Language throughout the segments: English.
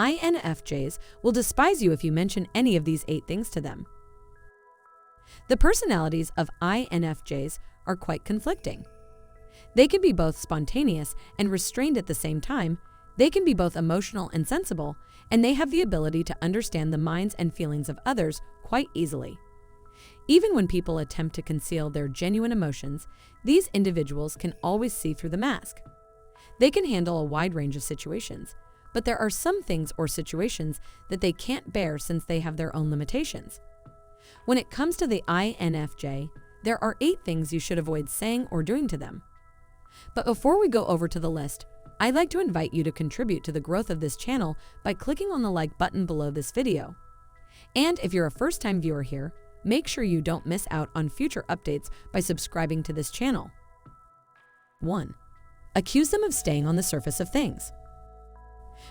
INFJs will despise you if you mention any of these 8 things to them. The personalities of INFJs are quite conflicting. They can be both spontaneous and restrained at the same time. They can be both emotional and sensible, and they have the ability to understand the minds and feelings of others quite easily. Even when people attempt to conceal their genuine emotions, these individuals can always see through the mask. They can handle a wide range of situations, but there are some things or situations that they can't bear since they have their own limitations. When it comes to the INFJ, there are 8 things you should avoid saying or doing to them. But before we go over to the list, I'd like to invite you to contribute to the growth of this channel by clicking on the like button below this video. And if you're a first-time viewer here, make sure you don't miss out on future updates by subscribing to this channel. 1. Accuse them of staying on the surface of things.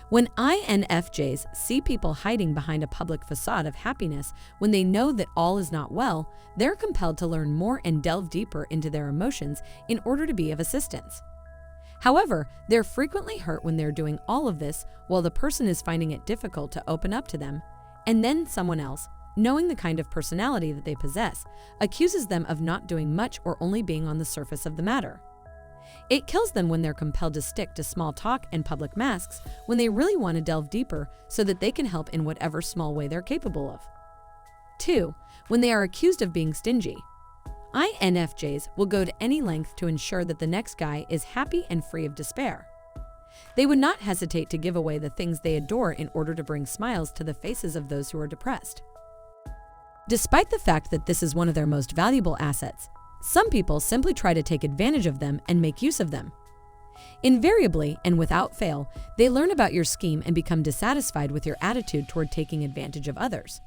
When INFJs see people hiding behind a public facade of happiness when they know that all is not well, they're compelled to learn more and delve deeper into their emotions in order to be of assistance. However, they're frequently hurt when they're doing all of this while the person is finding it difficult to open up to them, and then someone else, knowing the kind of personality that they possess, accuses them of not doing much or only being on the surface of the matter. It kills them when they're compelled to stick to small talk and public masks when they really want to delve deeper so that they can help in whatever small way they're capable of. 2. When they are accused of being stingy. INFJs will go to any length to ensure that the next guy is happy and free of despair. They would not hesitate to give away the things they adore in order to bring smiles to the faces of those who are depressed. Despite the fact that this is one of their most valuable assets, some people simply try to take advantage of them and make use of them. Invariably and without fail, they learn about your scheme and become dissatisfied with your attitude toward taking advantage of others.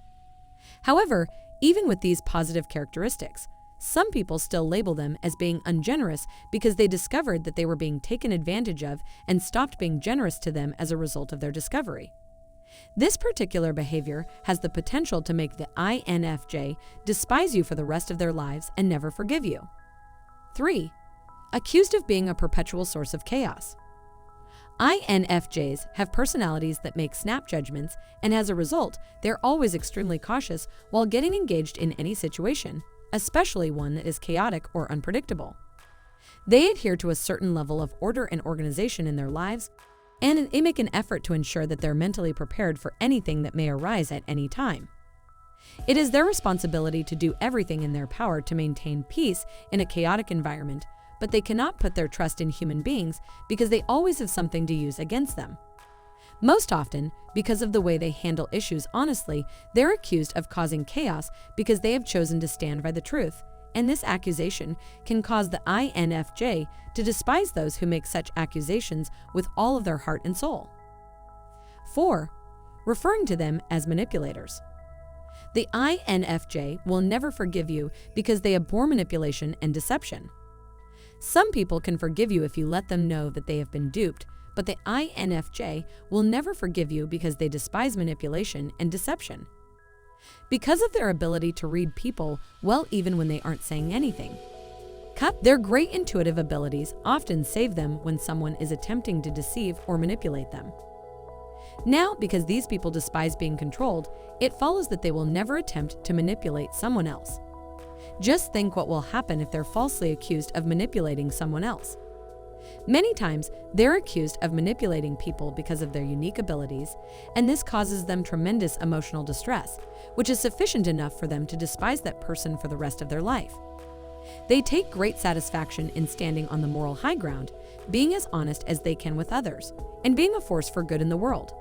However, even with these positive characteristics, some people still label them as being ungenerous because they discovered that they were being taken advantage of and stopped being generous to them as a result of their discovery. This particular behavior has the potential to make the INFJ despise you for the rest of their lives and never forgive you. 3. Accused of being a perpetual source of chaos. INFJs have personalities that make snap judgments, and as a result, they're always extremely cautious while getting engaged in any situation, especially one that is chaotic or unpredictable. They adhere to a certain level of order and organization in their lives, and they make an effort to ensure that they're mentally prepared for anything that may arise at any time. It is their responsibility to do everything in their power to maintain peace in a chaotic environment, but they cannot put their trust in human beings because they always have something to use against them. Most often, because of the way they handle issues honestly, they're accused of causing chaos because they have chosen to stand by the truth, and this accusation can cause the INFJ to despise those who make such accusations with all of their heart and soul. 4. Referring to them as manipulators. The INFJ will never forgive you because they abhor manipulation and deception. Some people can forgive you if you let them know that they have been duped, but the INFJ will never forgive you because they despise manipulation and deception. Because of their ability to read people well even when they aren't saying anything. Their great intuitive abilities often save them when someone is attempting to deceive or manipulate them. Now, because these people despise being controlled, it follows that they will never attempt to manipulate someone else. Just think what will happen if they're falsely accused of manipulating someone else. Many times, they're accused of manipulating people because of their unique abilities, and this causes them tremendous emotional distress, which is sufficient enough for them to despise that person for the rest of their life. They take great satisfaction in standing on the moral high ground, being as honest as they can with others, and being a force for good in the world.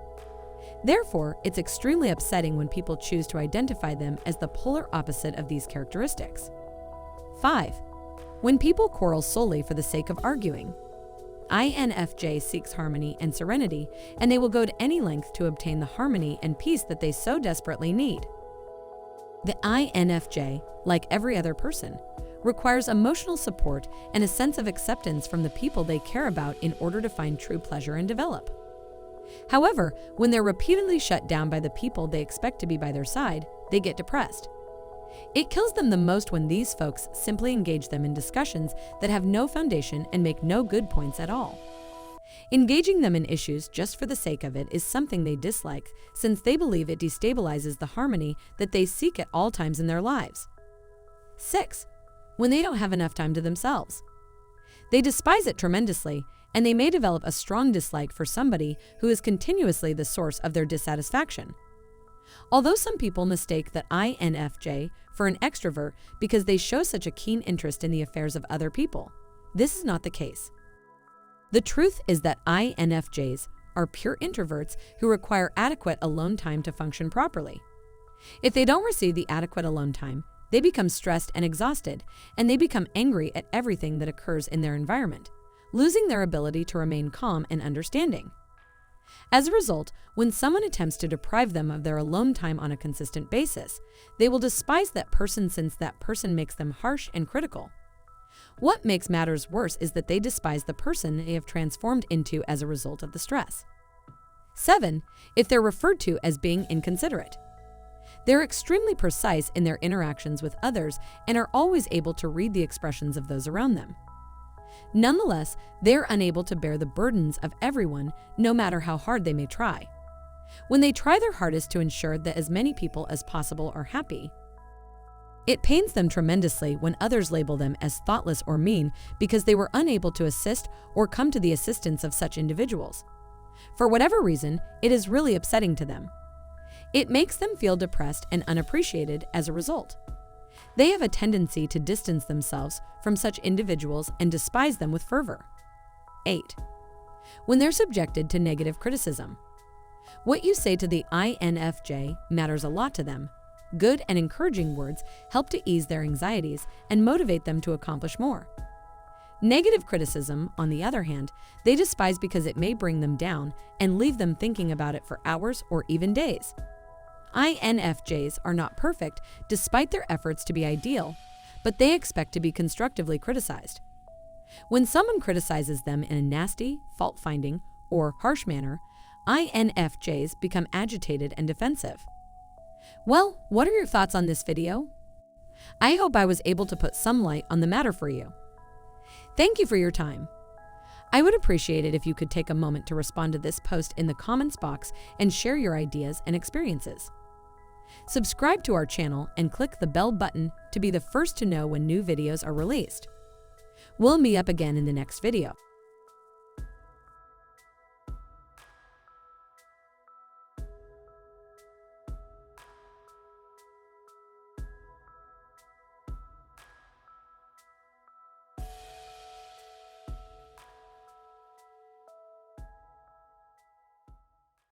Therefore, it's extremely upsetting when people choose to identify them as the polar opposite of these characteristics. 5. When people quarrel solely for the sake of arguing. INFJ seeks harmony and serenity, and they will go to any length to obtain the harmony and peace that they so desperately need. The INFJ, like every other person, requires emotional support and a sense of acceptance from the people they care about in order to find true pleasure and develop. However, when they're repeatedly shut down by the people they expect to be by their side, they get depressed. It kills them the most when these folks simply engage them in discussions that have no foundation and make no good points at all. Engaging them in issues just for the sake of it is something they dislike, since they believe it destabilizes the harmony that they seek at all times in their lives. 6. When they don't have enough time to themselves. They despise it tremendously, and they may develop a strong dislike for somebody who is continuously the source of their dissatisfaction. Although some people mistake the INFJ for an extrovert because they show such a keen interest in the affairs of other people, this is not the case. The truth is that INFJs are pure introverts who require adequate alone time to function properly. If they don't receive the adequate alone time, they become stressed and exhausted, and they become angry at everything that occurs in their environment, losing their ability to remain calm and understanding. As a result, when someone attempts to deprive them of their alone time on a consistent basis, they will despise that person since that person makes them harsh and critical. What makes matters worse is that they despise the person they have transformed into as a result of the stress. 7. If they're referred to as being inconsiderate. They're extremely precise in their interactions with others and are always able to read the expressions of those around them. Nonetheless, they're unable to bear the burdens of everyone, no matter how hard they may try. When they try their hardest to ensure that as many people as possible are happy, it pains them tremendously when others label them as thoughtless or mean because they were unable to assist or come to the assistance of such individuals. For whatever reason, it is really upsetting to them. It makes them feel depressed and unappreciated as a result. They have a tendency to distance themselves from such individuals and despise them with fervor. 8. When they're subjected to negative criticism. What you say to the INFJ matters a lot to them. Good and encouraging words help to ease their anxieties and motivate them to accomplish more. Negative criticism, on the other hand, they despise because it may bring them down and leave them thinking about it for hours or even days. INFJs are not perfect despite their efforts to be ideal, but they expect to be constructively criticized. When someone criticizes them in a nasty, fault-finding, or harsh manner, INFJs become agitated and defensive. Well, what are your thoughts on this video? I hope I was able to put some light on the matter for you. Thank you for your time. I would appreciate it if you could take a moment to respond to this post in the comments box and share your ideas and experiences. Subscribe to our channel and click the bell button to be the first to know when new videos are released. We'll meet up again in the next video.